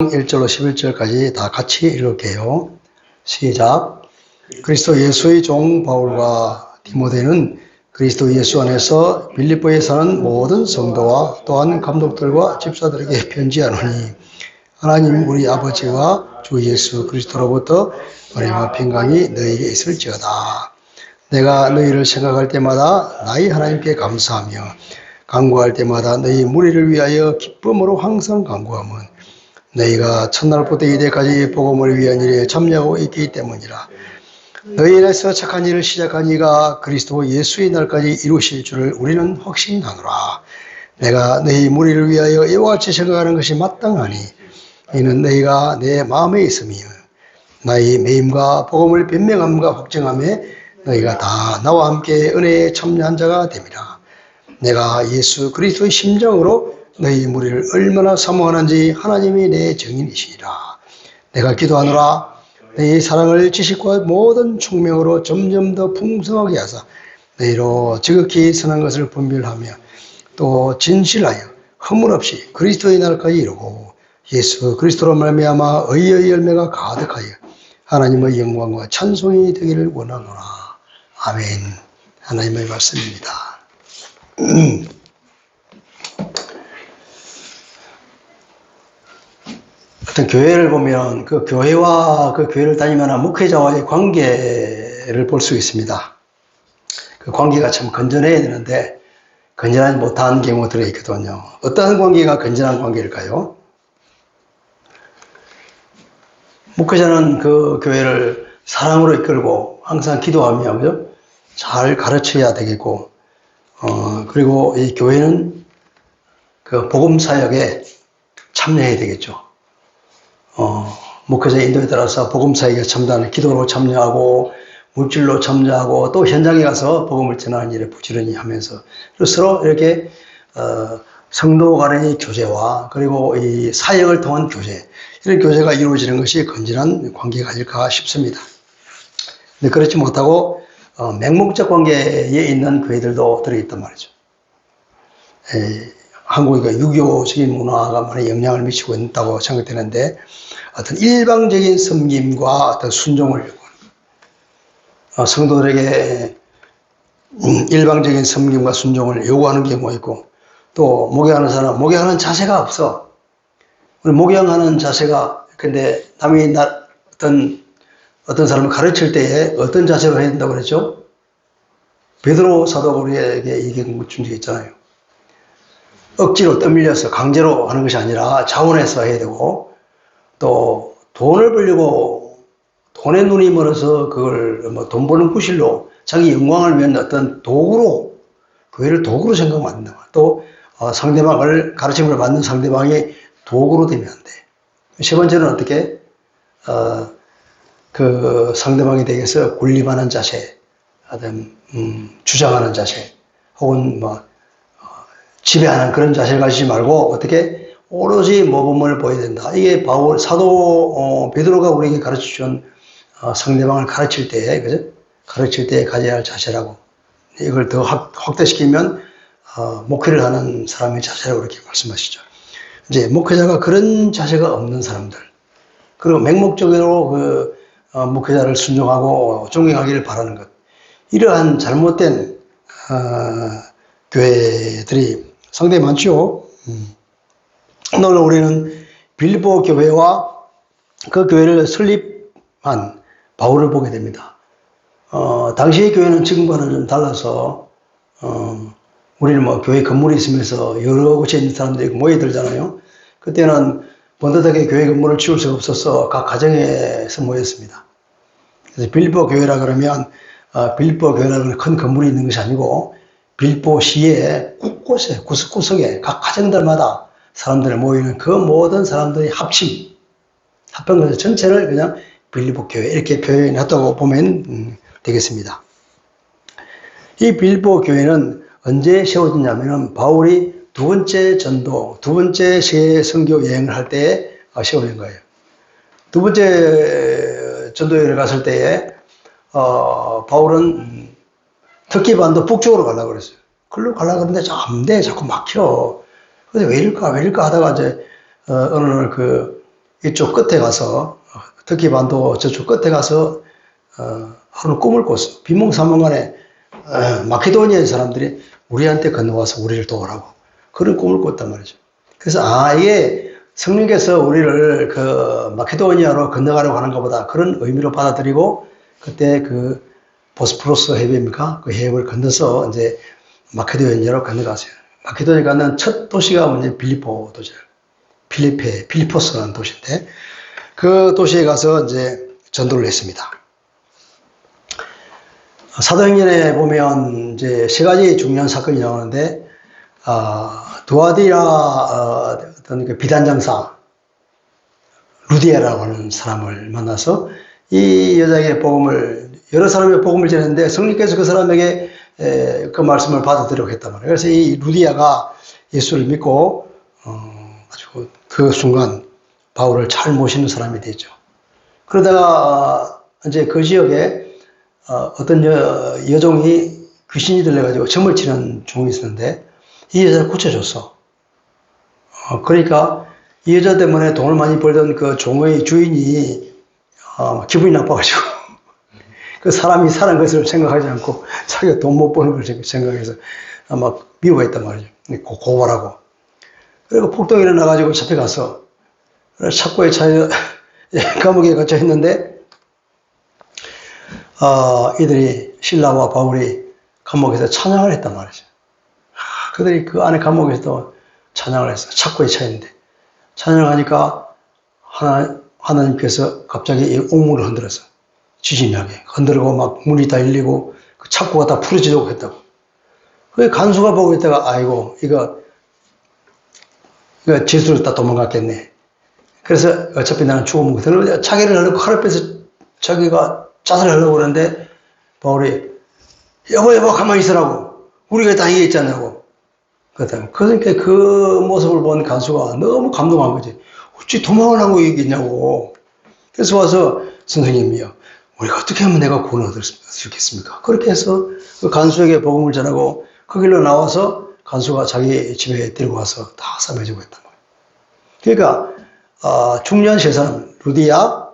1절로 11절까지 다 같이 읽을게요. 시작. 그리스도 예수의 종 바울과 디모데는 그리스도 예수 안에서 빌립보에 사는 모든 성도와 또한 감독들과 집사들에게 편지하노니 하나님 우리 아버지와 주 예수 그리스도로부터 은혜와 평강이 너희에게 있을지어다. 내가 너희를 생각할 때마다 나의 하나님께 감사하며 간구할 때마다 너희 무리를 위하여 기쁨으로 항상 간구하면 너희가 첫날부터 이때까지 복음을 위한 일에 참여하고 있기 때문이라. 너희 안에서 착한 일을 시작한 이가 그리스도 예수의 날까지 이루실 줄을 우리는 확신하노라. 내가 너희 무리를 위하여 이와 같이 생각하는 것이 마땅하니 이는 너희가 내 마음에 있으며 나의 매임과 복음을 변명함과 확정함에 너희가 다 나와 함께 은혜에 참여한 자가 됨이라. 내가 예수 그리스도의 심정으로 너희 무리를 얼마나 사모하는지 하나님이 내 증인이시니라. 내가 기도하노라. 너희 사랑을 지식과 모든 총명으로 점점 더 풍성하게 하사 너희로 지극히 선한 것을 분별하며 또 진실하여 허물 없이 그리스도의 날까지 이루고 예수 그리스도로 말미암아 의의 열매가 가득하여 하나님의 영광과 찬송이 되기를 원하노라. 아멘. 하나님의 말씀입니다. 어떤 교회를 보면 그 교회와 그 교회를 다니면 목회자와의 관계를 볼 수 있습니다. 그 관계가 참 건전해야 되는데 건전하지 못한 경우들이 있거든요. 어떤 관계가 건전한 관계일까요? 목회자는 그 교회를 사랑으로 이끌고 항상 기도하며 그죠? 잘 가르쳐야 되겠고 그리고 이 교회는 그 복음 사역에 참여해야 되겠죠. 목회자의 인도에 따라서 복음 사역에 참여하는 기도로 참여하고 물질로 참여하고 또 현장에 가서 복음을 전하는 일에 부지런히 하면서 서로 이렇게 성도 간의 교제와 그리고 이 사역을 통한 교제 이런 교제가 이루어지는 것이 건전한 관계가 아닐까 싶습니다. 근데 그렇지 못하고 맹목적 관계에 있는 교회들도 들어있단 말이죠. 한국의 유교적인 문화가 많이 영향을 미치고 있다고 생각되는데 어떤 일방적인 섬김과 어떤 순종을 요구하는 성도들에게 일방적인 섬김과 순종을 요구하는 경우가 있고 또 목양하는 사람 목양하는 자세가 없어. 우리 목양하는 자세가 근데 남이 어떤 사람을 가르칠 때에 어떤 자세로 해야 된다고 그랬죠? 베드로 사도가 우리에게 얘기한 것 중에 있잖아요. 억지로 떠밀려서 강제로 하는 것이 아니라 자원해서 해야 되고 또 돈을 벌려고 돈에 눈이 멀어서 그걸 뭐 돈 버는 구실로 자기 영광을 위한 어떤 도구로 교회를 도구로 생각하면 안 된다. 또 상대방을 가르침을 받는 상대방이 도구로 되면 안 돼. 세 번째는 어떻게 그 상대방에 대해서 군림하는 자세, 어떤 주장하는 자세, 혹은 뭐 지배하는 그런 자세를 가지지 말고 어떻게 오로지 모범을 보여야 된다. 이게 바울 사도 베드로가 우리에게 가르쳐준 상대방을 가르칠 때, 그죠? 가르칠 때 가져야 할 자세라고. 이걸 더 확대시키면 목회를 하는 사람의 자세라고 이렇게 말씀하시죠. 이제 목회자가 그런 자세가 없는 사람들, 그리고 맹목적으로 그 목회자를 순종하고 존경하기를 바라는 것, 이러한 잘못된 교회들이 상당히 많죠. 오늘 우리는 빌립보 교회와 그 교회를 설립한 바울을 보게 됩니다. 당시의 교회는 지금과는 좀 달라서 우리는 뭐 교회 건물이 있으면서 여러 곳에 있는 사람들이 모여들잖아요. 그때는 번듯하게 교회 건물을 지을 수가 없어서 각 가정에서 모였습니다. 그래서 빌립보 교회라 그러면 빌립보 교회라는 큰 건물이 있는 것이 아니고 빌립보 시에 곳곳에 구석구석에 각 가정들마다 사람들이 모이는 그 모든 사람들이 합병해서 전체를 그냥 빌립보 교회 이렇게 표현했다고 보면 되겠습니다. 이 빌립보 교회는 언제 세워졌냐면은 바울이 두 번째 세계 선교 여행을 할 때에 세워진 거예요. 두 번째 전도 여행을 갔을 때에 바울은 터키반도 북쪽으로 가려고 그랬어요. 글로 가려고 그랬는데 안 돼. 자꾸 막혀. 근데 왜 이럴까 하다가 이제 어느 날 이쪽 끝에 가서, 터키 반도 저쪽 끝에 가서, 하루 꿈을 꿨어. 비몽사몽간에, 마케도니아 사람들이 우리한테 건너와서 우리를 도우라고. 그런 꿈을 꿨단 말이죠. 그래서, 이게 성령께서 우리를 그 마케도니아로 건너가려고 하는 것보다 그런 의미로 받아들이고, 그때 그 보스포러스 해변입니까? 그 해협을 건너서 이제 마케도니아로 건너가세요. 마케도니아 가는 첫 도시가 뭐냐, 빌리포 도시예요. 필리포스라는 도시인데, 그 도시에 가서 이제 전도를 했습니다. 사도행전에 보면 이제 세 가지 중요한 사건이 나오는데, 두아디라 어떤 그 비단장사 루디아라고 하는 사람을 만나서 이 여자에게 복음을, 여러 사람의 복음을 전했는데 성령께서 그 사람에게 그 말씀을 받아들이려고 했단 말이에요. 그래서 이 루디아가 예수를 믿고 아주 그 순간 바울을 잘 모시는 사람이 되죠. 그러다가 이제 그 지역에 어떤 여종이 귀신이 들려가지고 점을 치는 종이 있었는데 이 여자를 고쳐줬어. 그러니까 이 여자 때문에 돈을 많이 벌던 그 종의 주인이 기분이 나빠가지고 그 사람이 사는 것을 생각하지 않고 자기가 돈 못 버는 걸 생각해서 막 미워했단 말이죠. 고발하고. 그리고 폭동이 일어나가지고 잡혀가서 착고에 차여 감옥에 갇혀 있는데 이들이 신라와 바울이 감옥에서 찬양을 했단 말이죠. 그들이 그 안에 감옥에서 찬양을 했어요. 착고에 차였는데 찬양을 하니까 하나님께서 갑자기 이 옥문을 흔들어서 지진이 나게 흔들고 막 문이 다 열리고 그 착고가 다 풀어지려고 했다고. 그 간수가 보고 있다가 아이고 이거 죄수를 다 도망갔겠네. 그래서 어차피 나는 죽으면 그러는데 자기를 하려고 칼을 빼서 자기가 자살을 하려고 그러는데 바울이 여보 가만히 있으라고 우리가 다 이해 있잖냐고. 그러니까 그 모습을 본 간수가 너무 감동한 거지. 어찌 도망을 하고 얘기했냐고. 그래서 와서 선생님이요. 우리가 어떻게 하면 내가 구원을 얻을 수 있겠습니까? 그렇게 해서 그 간수에게 복음을 전하고 그 길로 나와서 간수가 자기 집에 데리고 와서 다 싸매주고 했단 말이에요. 그러니까 중요한 세 사람 루디아,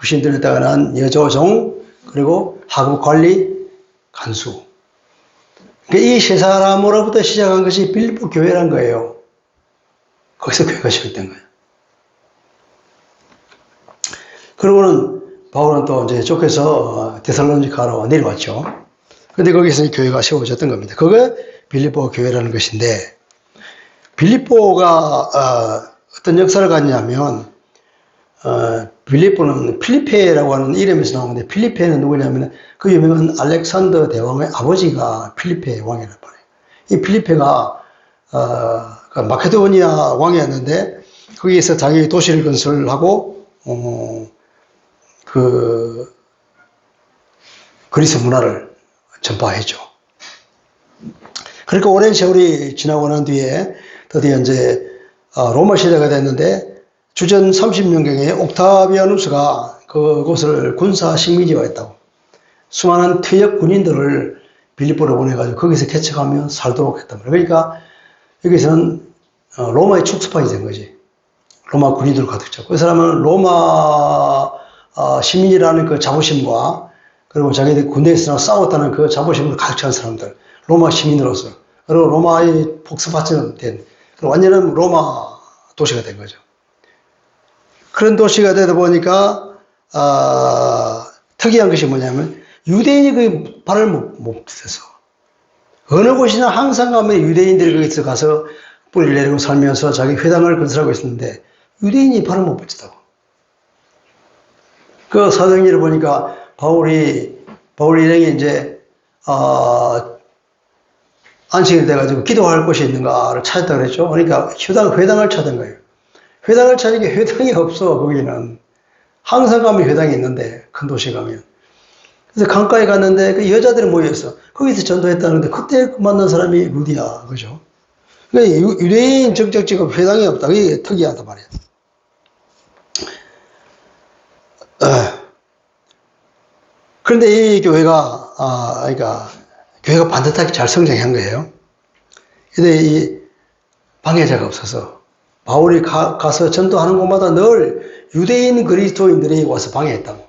귀신들에 따른 여조종, 그리고 하급 관리, 간수. 그러니까 이 세 사람으로부터 시작한 것이 빌립보 교회란 거예요. 거기서 교회가 시작된 거예요. 그러고는 바울은 또 이제 쫓겨서 데살로니가로 내려왔죠. 그런데 거기서 교회가 세워졌던 겁니다. 그게 빌립보 교회라는 것인데, 빌립보가 어떤 역사를 갖냐면, 빌립보는 필리페라고 하는 이름에서 나오는데, 필리페는 누구냐면 그 유명한 알렉산더 대왕의 아버지가 필리페 왕이란 말이에요. 이 필리페가 마케도니아 왕이었는데 거기에서 자기 도시를 건설하고 그 그리스 문화를 전파했죠. 그러니까 오랜 세월이 지나고 난 뒤에 드디어 이제 로마 시대가 됐는데 주전 30년경에 옥타비아누스가 그곳을 군사 식민지화했다고. 수많은 퇴역 군인들을 빌립보로 보내가지고 거기서 개척하며 살도록 했단 말이에요. 그러니까 여기서는 로마의 축소판이 된 거지. 로마 군인들 가득 찼고. 그 사람은 로마 시민이라는 그 자부심과 그리고 자기들 군대에서 싸웠다는 그 자부심을 가득 찬 사람들. 로마 시민으로서. 그리고 로마의 복수받처럼 된 완전한 로마 도시가 된 거죠. 그런 도시가 되다 보니까 특이한 것이 뭐냐면 유대인이 그 발을 못 떼서 어느 곳이나 항상 가면 유대인들이 거기서 가서 뿌리를 내리고 살면서 자기 회당을 건설하고 있었는데 유대인이 발을 못 붙였다고. 그 사도행전을 보니까 바울이 일행이 이제 안식일 돼가지고 기도할 곳이 있는가를 찾았다 그랬죠. 그러니까 회당을 찾은 거예요. 회당을 찾으니까 회당이 없어. 거기는 항상 가면 회당이 있는데 큰 도시 가면. 그래서 강가에 갔는데 그 여자들이 모여있어. 거기서 전도했다는데 그때 만난 사람이 루디아 그죠. 그러니까 유대인 정착지가 회당이 없다. 그게 특이하단 말이야. 그런데 이 교회가 그러니까 교회가 반듯하게 잘 성장한 거예요. 근데 이 방해자가 없어서 바울이 가서 전도하는 곳마다 늘 유대인 그리스도인들이 와서 방해했다고.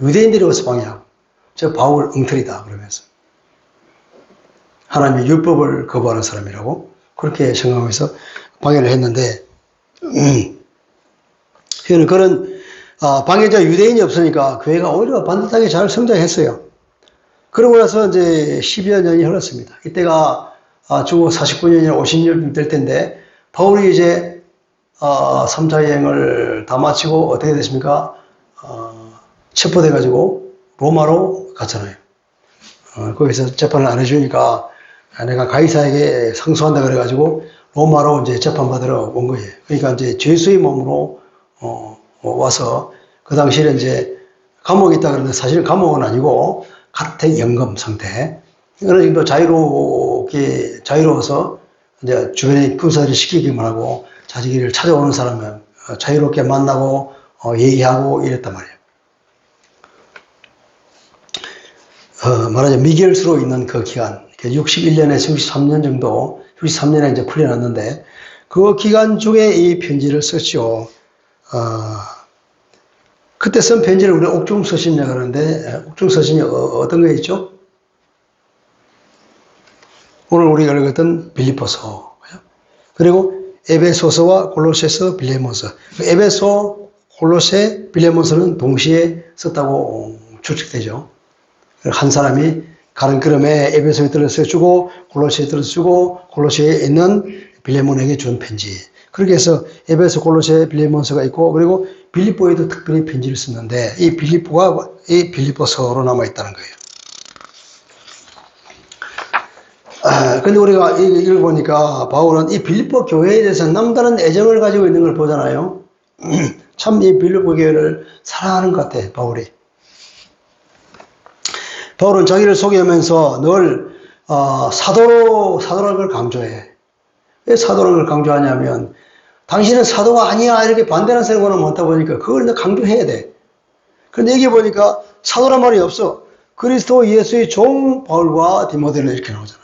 유대인들이 와서 방해하고. 저 바울 엉터리다 그러면서. 하나님의 율법을 거부하는 사람이라고 그렇게 생각하면서 방해를 했는데 그런 방해자 유대인이 없으니까 교회가 오히려 반듯하게 잘 성장했어요. 그러고 나서 이제 10여 년이 흘렀습니다. 이때가 주고 49년이나 50년 될 텐데 바울이 이제 3차 여행을 다 마치고 어떻게 됐습니까? 체포돼가지고 로마로 갔잖아요. 거기서 재판을 안 해주니까 내가 가이사에게 상소한다 그래가지고 로마로 이제 재판받으러 온 거예요. 그러니까 이제 죄수의 몸으로 와서 그 당시에 이제 감옥에 있다 그러는데 사실은 감옥은 아니고 가택연금 상태. 어느 정도 자유로워서 이제 주변에 군사를 시키기만 하고 자기를 찾아오는 사람은 자유롭게 만나고 얘기하고 이랬단 말이에요. 말하자면 미결수로 있는 그 기간, 61년에서 63년 정도, 63년에 이제 풀려났는데, 그 기간 중에 이 편지를 썼죠. 그때 쓴 편지를 우리가 옥중서신이라고 하는데, 옥중서신이 어떤 거 있죠? 오늘 우리가 읽었던 빌립보서, 그리고 에베소서와 골로새서, 빌레몬서. 에베소, 골로새, 빌레몬서는 동시에 썼다고 추측되죠. 한 사람이 가는 걸음에 에베소에 들어주고 골로새에 들어주고 골로새에 있는 빌레몬에게 준 편지. 그렇게 해서 에베소, 골로새, 빌레몬서가 있고 그리고 빌립보에도 특별히 편지를 썼는데 이 빌립보가 이 빌립보서로 남아있다는 거예요. 근데 우리가 읽어보니까 바울은 이 빌립보 교회에 대해서 남다른 애정을 가지고 있는 걸 보잖아요. 참 이 빌립보 교회를 사랑하는 것 같아, 바울이. 바울은 자기를 소개하면서 늘 사도라는 걸 강조해. 왜 사도라는 걸 강조하냐면 당신은 사도가 아니야 이렇게 반대하는 사람은 많다 보니까 그걸 강조해야 돼. 그런데 여기 보니까 사도란 말이 없어. 그리스도 예수의 종 바울과 디모데는 이렇게 나오잖아요.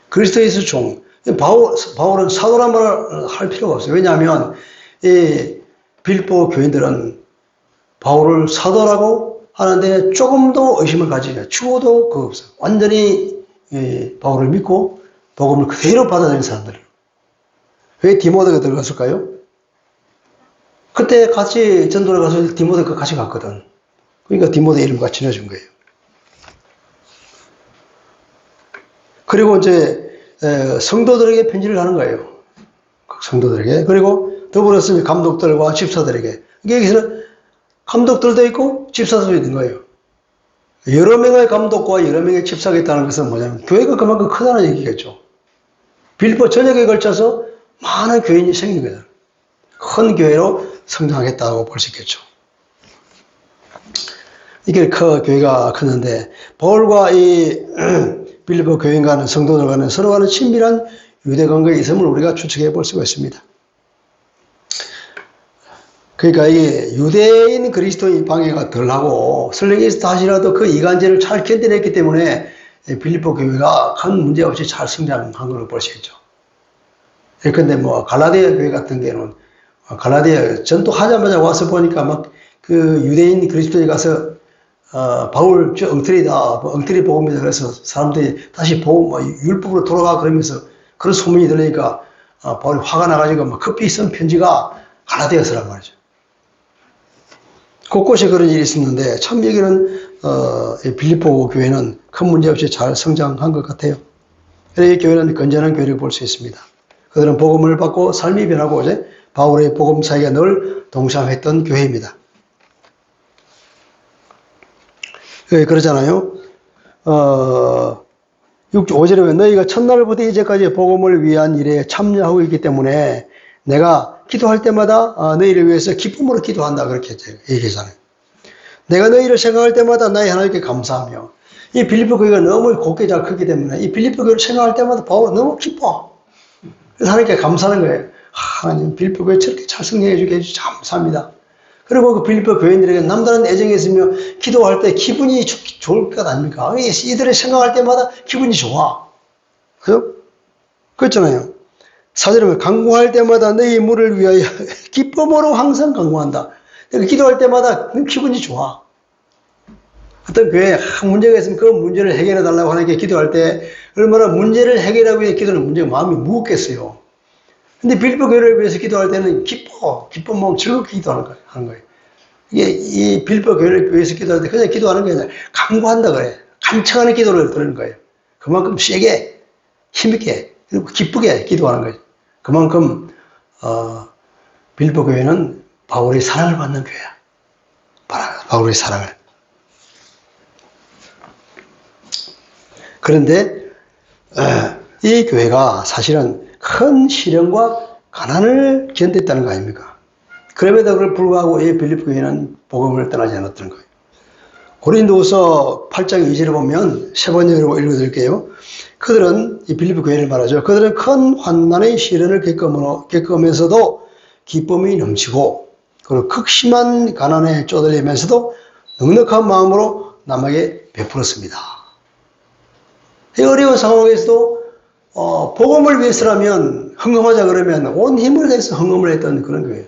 그리스도 예수 종. 바울은 사도란 말을 할 필요가 없어요. 왜냐하면 이 빌립보 교인들은 바울을 사도라고 하는데 조금도 의심을 가지지 않아요. 추호도 그거 없어요. 완전히 바울을 믿고 복음을 그대로 받아들인 사람들. 왜 디모데가 들어갔을까요? 그때 같이 전도를 가서 디모데가 같이 갔거든. 그러니까 디모데 이름과 지어준 거예요. 그리고 이제 성도들에게 편지를 하는 거예요. 성도들에게. 그리고 더불어서 감독들과 집사들에게. 여기서는 감독들도 있고 집사들도 있는 거예요. 여러 명의 감독과 여러 명의 집사가 있다는 것은 뭐냐면 교회가 그만큼 크다는 얘기겠죠. 빌립보 전역에 걸쳐서 많은 교인이 생긴 거예요. 큰 교회로 성장하겠다고 볼 수 있겠죠. 이게 교회가 컸는데 바울과 이 빌립보 교인과는 성도들과는 서로가는 친밀한 유대 관계에 있음을 우리가 추측해 볼 수가 있습니다. 그러니까 이게 유대인 그리스도인 방해가 덜하고 설령에서 다시라도 그 이간질을 잘 견뎌냈기 때문에 빌립보 교회가 큰 문제 없이 잘 성장한 걸로 볼 수 있죠. 그런데 갈라디아 교회 같은 경우는 갈라디아 전도하자마자 와서 보니까 막 그 유대인 그리스도인이 가서 바울 저 엉터리다, 엉터리 복음이다 그래서 사람들이 다시 율법으로 돌아가 그러면서 그런 소문이 들으니까 바울이 화가 나가지고 막 급히 쓴 편지가 갈라디아서란 말이죠. 곳곳에 그런 일이 있었는데 참 여기는 빌립보 교회는 큰 문제 없이 잘 성장한 것 같아요. 이 교회는 건전한 교회를 볼 수 있습니다. 그들은 복음을 받고 삶이 변하고 이제 바울의 복음 사역에 늘 동참했던 교회입니다. 그러잖아요. 5절에 보면 너희가 첫날부터 이제까지 복음을 위한 일에 참여하고 있기 때문에 내가 기도할 때마다 너희를 위해서 기쁨으로 기도한다 그렇게 얘기하잖아요. 내가 너희를 생각할 때마다 나의 하나님께 감사하며 이 빌립보 교회가 너무 곱게 잘 크기 때문에 이 빌립보 교회를 생각할 때마다 바울은 너무 기뻐. 그래서 하나님께 감사하는 거예요. 하나님 빌립보 교회 저렇게 잘 성장해 주게 해주셔서 감사합니다. 그리고 그 빌립보 교인들에게 남다른 애정이 있으며 기도할 때 기분이 좋을 것 아닙니까? 이들을 생각할 때마다 기분이 좋아. 그렇잖아요. 4절에 간구할 때마다 너희 물을 위하여 기쁨으로 항상 간구한다. 기도할 때마다 기분이 좋아. 어떤 교회에 문제가 있으면 그 문제를 해결해 달라고 하나님께 기도할 때 얼마나 문제를 해결하기 위해 기도하는 문제가 마음이 무겁겠어요. 근데 빌립보 교회를 위해서 기도할 때는 기쁜 마음 즐겁게 기도하는 거예요. 이게 이 빌립보 교회를 위해서 기도할 때 그냥 기도하는 게 아니라 간구한다 그래. 간청하는 기도를 드리는 거예요. 그만큼 세게, 힘있게, 그리고 기쁘게 기도하는 거예요. 그만큼 빌립보 교회는 바울의 사랑을 받는 교회야. 바울의 사랑을. 그런데 이 교회가 사실은 큰 시련과 가난을 견뎠다는 거 아닙니까? 그럼에도 불구하고 이 빌립보 교회는 복음을 떠나지 않았던 거예요. 고린도후서 8장 2절을 보면 세 번역으로 읽어드릴게요. 그들은 이 빌립보 교회를 말하죠. 그들은 큰 환난의 시련을 겪으면서도 기쁨이 넘치고 그리고 극심한 가난에 쪼들리면서도 넉넉한 마음으로 남에게 베풀었습니다. 이 어려운 상황에서도 복음을 위해서라면 헌금하자 그러면 온 힘을 다해서 헌금을 했던 그런 교회예요.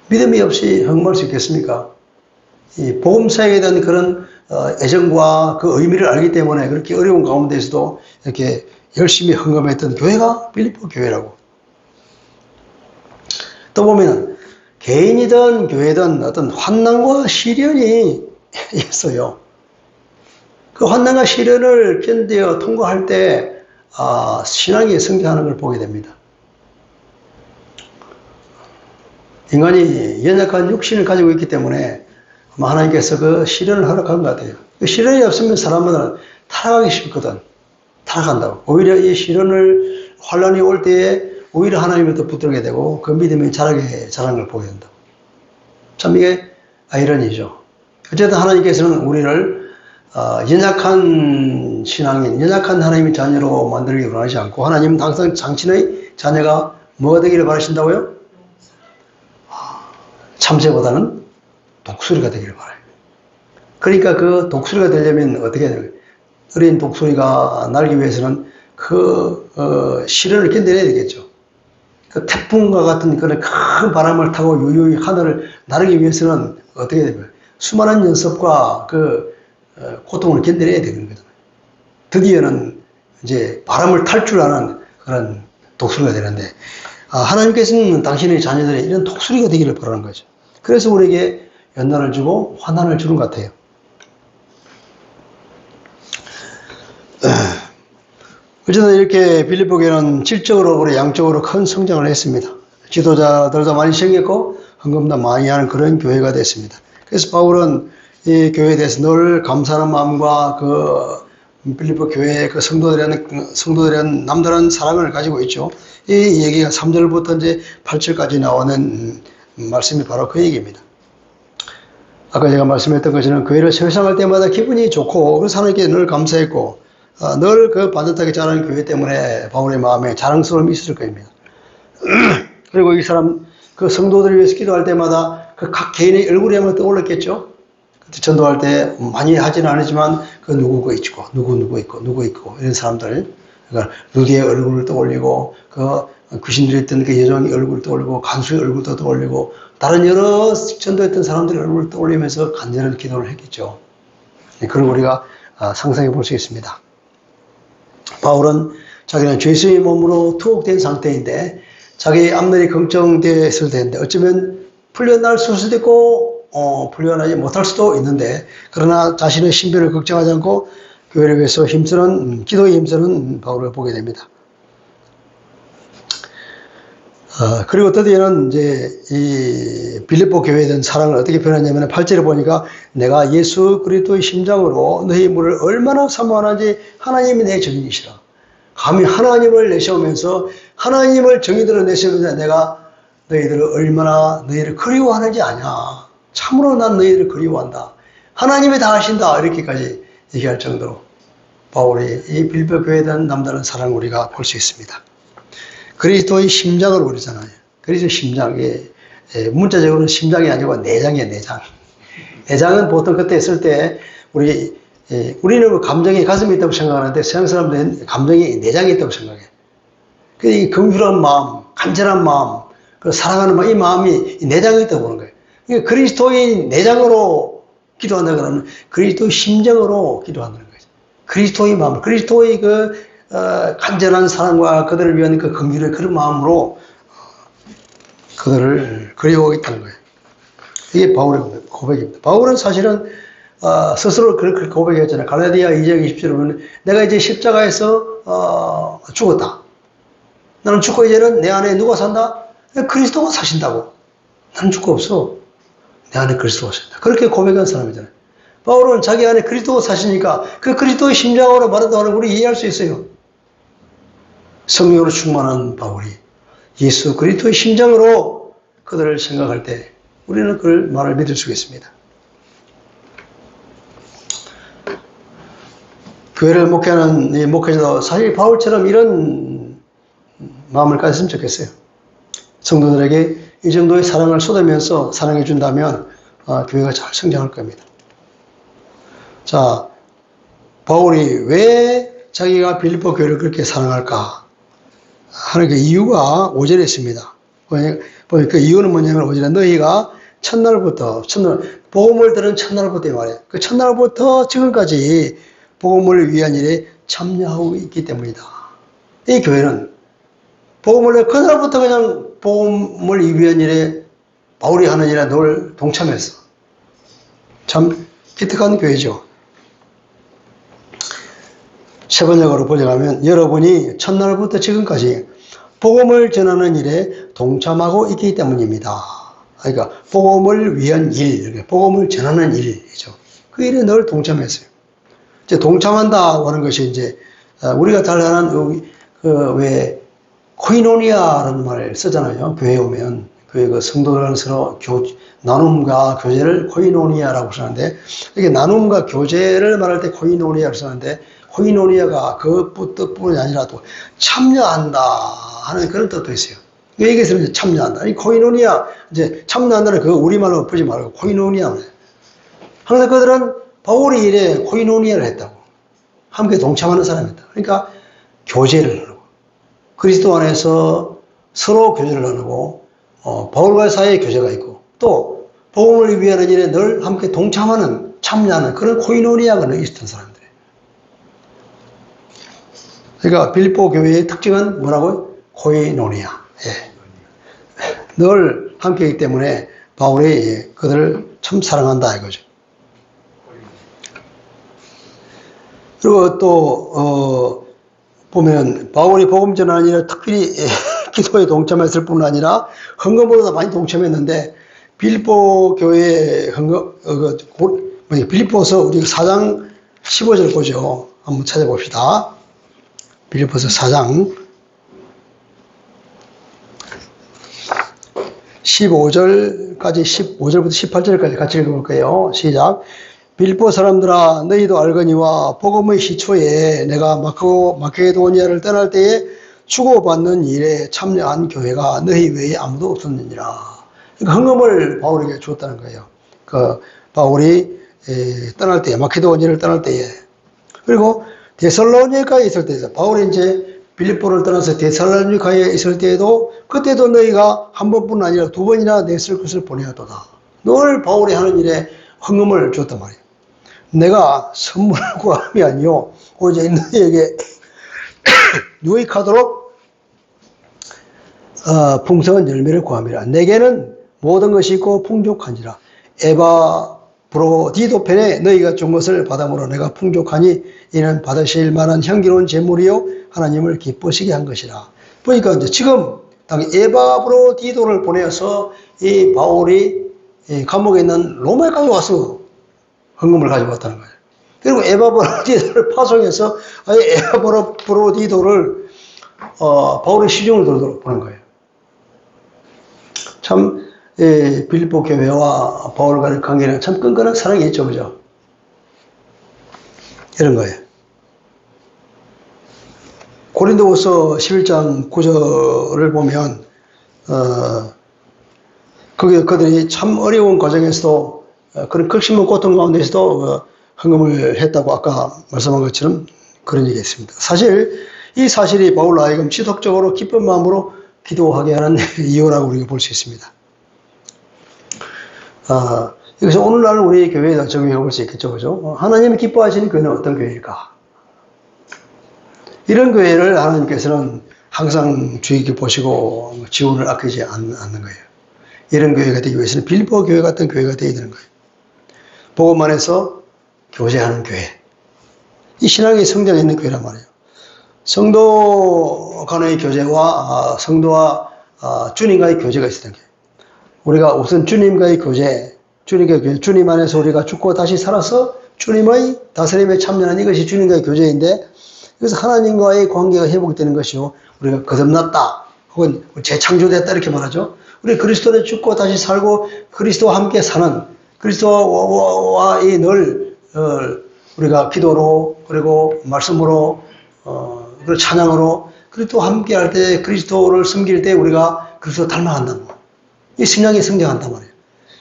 믿음이 없이 헌금할 수 있겠습니까? 이 복음 사역에 대한 그런 애정과 그 의미를 알기 때문에 그렇게 어려운 가운데서도 이렇게 열심히 헌금했던 교회가 빌립보 교회라고. 또 보면 개인이든 교회든 어떤 환난과 시련이 있어요. 그 환난과 시련을 견뎌 통과할 때 신앙이 성장하는 걸 보게 됩니다. 인간이 연약한 육신을 가지고 있기 때문에 하나님께서 그 시련을 허락한 것 같아요. 그 시련이 없으면 사람은 타락하기 쉽거든. 타락한다고. 오히려 이 시련을 환난이 올 때에 오히려 하나님을 더 붙들게 되고 그 믿음이 자라는 걸 보게 된다. 참 이게 아이러니죠. 어쨌든 하나님께서는 우리를 연약한 신앙인, 연약한 하나님의 자녀로 만들기 원하지 않고 하나님은 항상 당신의 자녀가 뭐가 되기를 바라신다고요? 참새보다는 독수리가 되기를 바라요. 그러니까 그 독수리가 되려면 어떻게 해야 돼요? 어린 독수리가 날기 위해서는 그 시련을 견뎌내야 되겠죠. 그 태풍과 같은 그런 큰 바람을 타고 유유히 하늘을 나르기 위해서는 어떻게 해야 돼요? 수많은 연습과 그 고통을 견뎌내야 되는 거잖아요. 드디어는 이제 바람을 탈 줄 아는 그런 독수리가 되는데 하나님께서는 당신의 자녀들이 이런 독수리가 되기를 바라는 거죠. 그래서 우리에게 연단을 주고 환난을 주는 것 같아요. 어쨌든 이렇게 빌립보 교회는 질적으로 그리고 양적으로 큰 성장을 했습니다. 지도자들도 많이 생겼고 헌금도 많이 하는 그런 교회가 됐습니다. 그래서 바울은 이 교회에 대해서 늘 감사하는 마음과 그 빌립보 교회의 그 성도들에 대한 남다른 사랑을 가지고 있죠. 이 얘기가 3절부터 이제 8절까지 나오는 말씀이 바로 그 얘기입니다. 아까 제가 말씀했던 것처럼 교회를 회상할 때마다 기분이 좋고 그래서 하나님께 늘 감사했고 늘 그 반듯하게 자라는 교회 때문에 바울의 마음에 자랑스러움이 있을 겁니다. 그리고 이 사람 그 성도들을 위해서 기도할 때마다 그 각 개인의 얼굴이 한번 떠올랐겠죠. 전도할 때 많이 하지는 않았지만 그 누구가 있고 누구 있고 이런 사람들, 그러니까 루디의 얼굴을 떠올리고 그 귀신들이 있던 그 여종의 얼굴을 떠올리고 간수의 얼굴도 떠올리고 다른 여러 전도했던 사람들의 얼굴을 떠올리면서 간절한 기도를 했겠죠. 그걸 우리가 상상해 볼 수 있습니다. 바울은 자기는 죄수의 몸으로 투옥된 상태인데 자기 앞날이 걱정되었을 텐데 어쩌면 풀려날 수도 있고 풀려나지 못할 수도 있는데 그러나 자신의 신변을 걱정하지 않고 교회를 위해서 기도에 힘쓰는 바울을 보게 됩니다. 그리고 드디어는 이제 이 빌립보 교회에 대한 사랑을 어떻게 표현하냐면 8절에 보니까 내가 예수 그리스도의 심장으로 너희 물을 얼마나 사모하는지 하나님이 내 증인이시라. 감히 하나님을 내세우면서 하나님을 정의들어 내세우면서 내가 너희들을 얼마나 너희를 그리워하는지 아냐. 참으로 난 너희들을 그리워한다. 하나님이 다 하신다. 이렇게까지 얘기할 정도로 바울이 이 빌립보 교회에 대한 남다른 사랑을 우리가 볼 수 있습니다. 그리스도의 심장을 그러잖아요. 그리스도의 심장이 문자적으로는 심장이 아니고 내장이에요. 내장. 내장은 보통 그때 했을 때 우리는 감정이 가슴에 있다고 생각하는데 서양 사람들은 감정이 내장에 있다고 생각해요. 이 긍휼한 마음, 간절한 마음, 그 사랑하는 마음, 이 마음이 내장에 있다고 보는 거예요. 그러니까 그리스도의 내장으로 기도한다 그러면 그리스도의 심정으로 기도한다는 거죠. 그리스도의 마음, 그리스도의 간절한 사랑과 그들을 위한 그 긍휼의 그런 마음으로 그들을 그리워하겠다는 거예요. 이게 바울의 고백입니다. 바울은 사실은 스스로 그렇게 고백했잖아요. 갈라디아 2장 20절에 보면 내가 이제 십자가에서 죽었다. 나는 죽고 이제는 내 안에 누가 산다? 그리스도가 사신다고. 나는 죽고 없어. 내 안에 그리스도가 사신다. 그렇게 고백한 사람이잖아요. 바울은 자기 안에 그리스도가 사시니까 그 그리스도의 심장으로 말한다는 걸 우리 이해할 수 있어요. 성령으로 충만한 바울이 예수 그리스도의 심장으로 그들을 생각할 때 우리는 그 말을 믿을 수 있습니다. 교회를 목회하는 이 목회자도 사실 바울처럼 이런 마음을 가졌으면 좋겠어요. 성도들에게 이 정도의 사랑을 쏟으면서 사랑해 준다면 교회가 잘 성장할 겁니다. 자, 바울이 왜 자기가 빌립보 교회를 그렇게 사랑할까 하는 그 이유가 5절에 있습니다. 그 이유는 뭐냐면 5절에 너희가 첫날부터 복음을 들은 첫날부터 말이에요. 그 첫날부터 지금까지 복음을 위한 일에 참여하고 있기 때문이다. 이 교회는 복음을 그날부터 그냥 복음을 위한 일에 바울이 하는 일에 늘 동참했어. 참 기특한 교회죠. 세 번역으로 번역하면 여러분이 첫날부터 지금까지 복음을 전하는 일에 동참하고 있기 때문입니다. 그러니까 복음을 위한 일, 복음을 전하는 일이죠. 그 일에 늘 동참했어요. 이제 동참한다고 하는 것이 이제 우리가 잘 아는 왜 코이노니아라는 말을 쓰잖아요. 교회에 오면 교회 그 성도들 서로 나눔과 교제를 코이노니아라고 쓰는데 이게 나눔과 교제를 말할 때 코이노니아를 쓰는데 코이노니아가 그 뜻뿐이 아니라 또 참여한다 하는 그런 뜻도 있어요. 여기에서는 이제 참여한다. 이 코이노니아 이제 참여한다는 그 우리말로 보지 말고 코이노니아. 항상 그들은 바울이 일에 코이노니아를 했다고. 함께 동참하는 사람이다. 그러니까 교제를 하고 그리스도 안에서 서로 교제를 나누고 바울과 사이에 교제가 있고 또 복음을 위하는 일에 늘 함께 동참하는 참여하는 그런 코이노니아가 있었던 사람들이에요. 그러니까 빌립보 교회의 특징은 뭐라고요? 코이노니아. 예. 늘 함께이기 때문에 바울이 그들을 참 사랑한다 이거죠. 그리고 또 보면 바울이 복음 전하는 일에 특별히 기도에 동참했을 뿐 아니라 헌금으로도 많이 동참했는데 빌립보 교회 빌립보서 우리 4장 15절 보죠. 한번 찾아봅시다. 빌립보서 4장 15절까지 15절부터 18절까지 같이 읽어볼게요. 시작. 빌립보 사람들아 너희도 알거니와 복음의 시초에 내가 마케도니아를 떠날 때에 주고받는 일에 참여한 교회가 너희 외에 아무도 없었느니라. 그러니까 헌금을 바울에게 줬다는 거예요. 그 바울이 떠날 때에 마케도니아를 떠날 때에 그리고 데살로니가에 있을 때에서 바울이 이제 빌립보를 떠나서 데살로니가에 있을 때에도 그때도 너희가 한 번뿐 아니라 두 번이나 냈을 것을 보내었도다. 늘 바울이 하는 일에 헌금을 줬단 말이에요. 내가 선물을 구함이 아니요 오직 너희에게 유익하도록 풍성한 열매를 구함이라. 내게는 모든 것이 있고 풍족한지라. 에바브로디도 편에 너희가 준 것을 받음으로 내가 풍족하니 이는 받으실 만한 향기로운 제물이요 하나님을 기쁘시게 한 것이라. 보니까 이제 지금 에바브로디도를 보내서 이 바울이 감옥에 있는 로마까지 와서 헌금을 가지고 왔다는 거예요. 그리고 에바브로디도를 파송해서 에바브로디도를 바울의 시중을 들도록 보는 거예요. 참 빌립보 교회와 바울 간의 관계는 참 끈끈한 사랑이 있죠, 그죠? 이런 거예요. 고린도후서 11장 9절을 보면 그들이 참 어려운 과정에서도 그런 극심한 고통 가운데서도 헌금을 했다고 아까 말씀한 것처럼 그런 얘기가 있습니다. 사실 이 사실이 바울로 하여금 지속적으로 기쁜 마음으로 기도하게 하는 이유라고 우리가 볼 수 있습니다. 여기서 오늘날 우리 교회에다 적용해 볼 수 있겠죠, 그죠? 하나님이 기뻐하시는 교회는 어떤 교회일까? 이런 교회를 하나님께서는 항상 주의 깊게 보시고 지원을 아끼지 않는 거예요. 이런 교회가 되기 위해서는 빌립보 교회 같은 교회가 되어야 되는 거예요. 복음 안에서 교제하는 교회. 이 신앙의 성장이 있는 교회란 말이에요. 성도 간의 교제와 성도와 주님과의 교제가 있어야 돼요. 우리가 우선 주님과의 교제, 주님 안에서 우리가 죽고 다시 살아서 주님의 다스림에 참여하는 이것이 주님과의 교제인데, 그래서 하나님과의 관계가 회복되는 것이요, 우리가 거듭났다 혹은 재창조됐다 이렇게 말하죠. 우리 그리스도를 죽고 다시 살고 그리스도와 함께 사는, 그리스도와의 늘 우리가 기도로 그리고 말씀으로 그리고 찬양으로 그리스도와 함께 할 때, 그리스도를 섬길 때 우리가 그리스도 닮아간다는 거. 이 신앙이 성장한단 말이에요.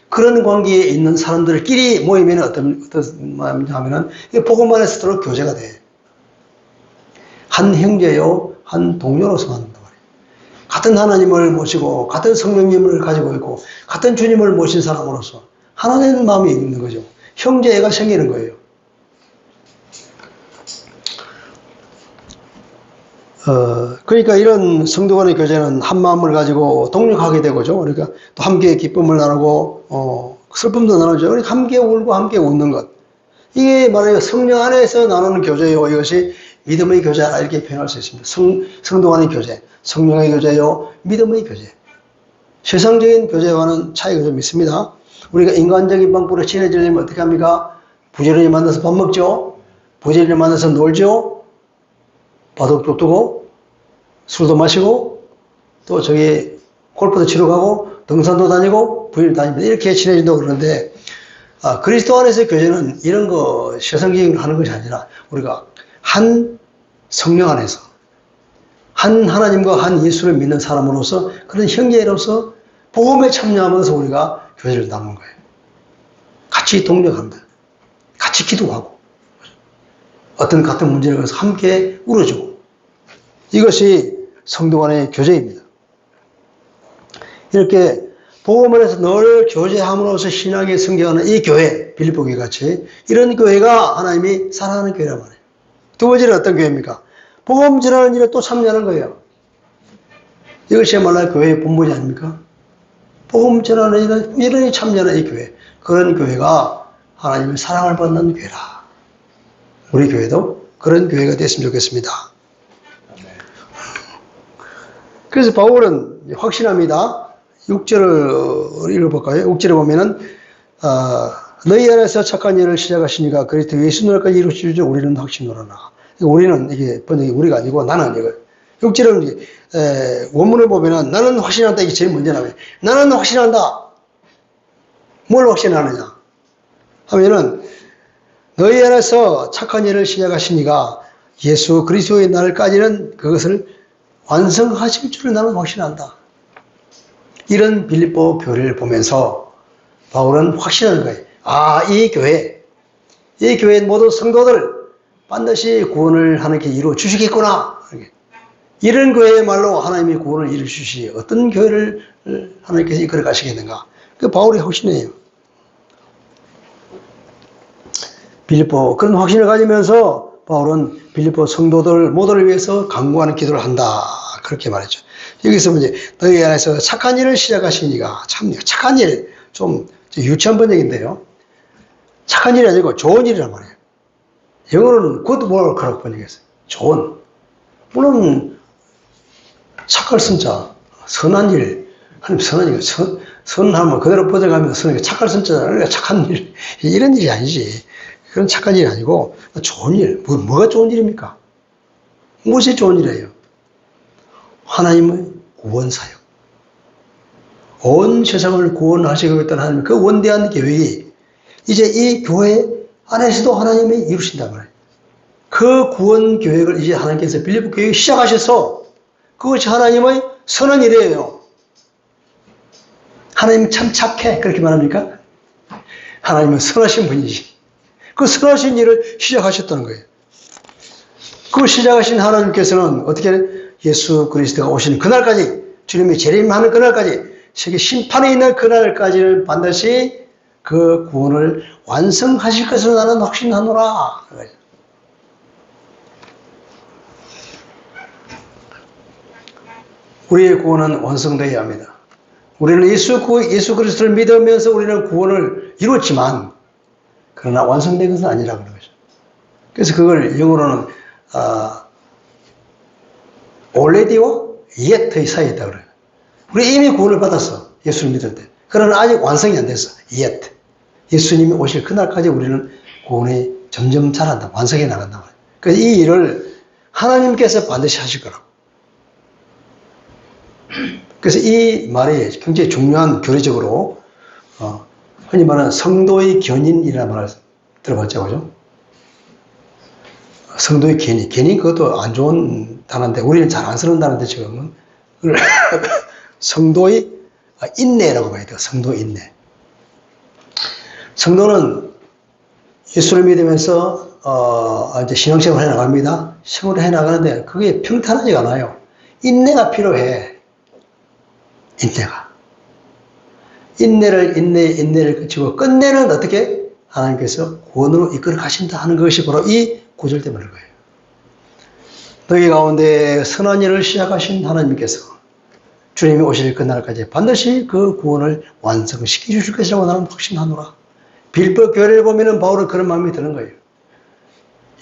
그런 관계에 있는 사람들끼리 모이면 어떤 마음이냐 하면은 복음 안에서 서로 교제가 돼. 한 형제요, 한 동료로서 만든단 말이에요. 같은 하나님을 모시고 같은 성령님을 가지고 있고 같은 주님을 모신 사람으로서 하나님 마음이 있는 거죠. 형제애가 생기는 거예요. 그러니까 이런 성도 간의 교제는 한 마음을 가지고 동력하게 되고죠. 그러니까 또 함께 기쁨을 나누고, 슬픔도 나누죠. 그러니까 함께 울고 함께 웃는 것. 이게 말하자면 성령 안에서 나누는 교제요. 이것이 믿음의 교제라 이렇게 표현할 수 있습니다. 성도 간의 교제, 성령의 교제요, 믿음의 교제. 세상적인 교제와는 차이가 좀 있습니다. 우리가 인간적인 방법으로 친해지려면 어떻게 합니까? 부지런히 만나서 밥 먹죠. 부지런히 만나서 놀죠. 바둑도 두고 술도 마시고 또 저기 골프도 치러 가고 등산도 다니고 부인을 다니면서 이렇게 친해진다고 그러는데, 그리스도 안에서의 교제는 이런 거 세상적인 거 하는 것이 아니라 우리가 한 성령 안에서 한 하나님과 한 예수를 믿는 사람으로서 그런 형제로서 복음에 참여하면서 우리가 교제를 나누는 거예요. 같이 동력한다. 같이 기도하고 어떤 같은 문제를 가서 함께 울어주고, 이것이 성도 간의 교제입니다. 이렇게 복음 안에서 늘 교제함으로써 신앙의 성장하는 이 교회, 빌립보 교회 같이 이런 교회가 하나님이 사랑하는 교회란 말이에요. 두 번째는 어떤 교회입니까? 복음 전하는 일에 또 참여하는 거예요. 이것이야말로 교회의 본분이 아닙니까? 복음 전하는 일에 이런 참여하는 이 교회, 그런 교회가 하나님의 사랑을 받는 교회라. 우리 교회도 그런 교회가 됐으면 좋겠습니다. 그래서 바울은 확신합니다. 6절을 읽어볼까요? 6절에 보면은, 너희 안에서 착한 일을 시작하시니까 그리스도 예수 날까지 이루시죠. 우리는 확신하노라. 우리는 이게 번역이 우리가 아니고 나는 이거. 6절은 원문을 보면은 나는 확신한다. 이게 제일 먼저 나와요. 나는 확신한다. 뭘 확신하느냐 하면은, 너희 안에서 착한 일을 시작하시니까 예수 그리스도의 날까지는 그것을 완성하실 줄을 나는 확신한다. 이런 빌립보 교회를 보면서 바울은 확신하는 거예요. 이 교회 모든 성도들 반드시 구원을 하나님께 이루어 주시겠구나. 이런 교회야말로 하나님이 구원을 이루어 주시지 어떤 교회를 하나님께서 이끌어 가시겠는가. 그 바울이 확신이에요. 빌립보 그런 확신을 가지면서 바울은 빌립보 성도들 모두를 위해서 간구하는 기도를 한다. 그렇게 말했죠. 여기서 이제 너희 안에서 착한 일을 시작하시니까, 참 착한 일 좀 유치한 번역인데요. 착한 일이 아니고 좋은 일이란 말이에요. 영어로는 good work라고 번역했어요. 좋은. 물론 착할 선자, 선한 일, 하나님 선한 일, 선하면 그대로 번역하면 선한 착할 선자잖아요. 그러니까 착한 일, 이런 일이 아니지. 그런 착한 일이 아니고 좋은 일. 뭐가 좋은 일입니까? 무엇이 좋은 일이에요? 하나님의 구원 사역. 온 세상을 구원하시고 있다는 하나님 그 원대한 계획이 이제 이 교회 안에서도 하나님이 이루신단 말이에요. 그 구원 계획을 이제 하나님께서 빌립보 교회에 시작하셔서 그것이 하나님의 선한 일이에요. 하나님 참 착해. 그렇게 말합니까? 하나님은 선하신 분이지. 그 선하신 일을 시작하셨다는 거예요. 그 시작하신 하나님께서는 어떻게 예수 그리스도가 오시는 그날까지, 주님이 재림하는 그날까지, 세계 심판에 있는 그날까지는 반드시 그 구원을 완성하실 것을 나는 확신하노라. 우리의 구원은 완성되어야 합니다. 우리는 예수 그리스도를 믿으면서 우리는 구원을 이뤘지만, 그러나 완성된 것은 아니라고 하는 거죠. 그래서 그걸 영어로는 already와 yet의 사이에 있다고 그래요. 우리 이미 구원을 받았어. 예수를 믿을 때. 그러나 아직 완성이 안 됐어. yet. 예수님이 오실 그날까지 우리는 구원이 점점 자란다. 완성해 나간다. 그래서 이 일을 하나님께서 반드시 하실 거라고. 그래서 이 말이 굉장히 중요한 교리적으로, 흔히 말하는 성도의 견인이라는 말을 들어봤죠, 그죠? 성도의 견인. 견인 그것도 안 좋은 단어인데, 우리는 잘 안 쓰는 단어인데, 지금은. 성도의 인내라고 봐야 돼요. 성도 인내. 성도는 예수를 믿으면서, 이제 신앙생활을 해 나갑니다. 생활을 해 나가는데, 그게 평탄하지가 않아요. 인내가 필요해. 인내를 그치고 끝내는 어떻게 하나님께서 구원으로 이끌어 가신다 하는 것이 바로 이 구절 때문인 거예요. 너희 가운데 선한 일을 시작하신 하나님께서 주님이 오실 그날까지 반드시 그 구원을 완성시켜 주실 것이라고 나는 확신하노라. 빌보 교회를 보면은 바울은 그런 마음이 드는 거예요.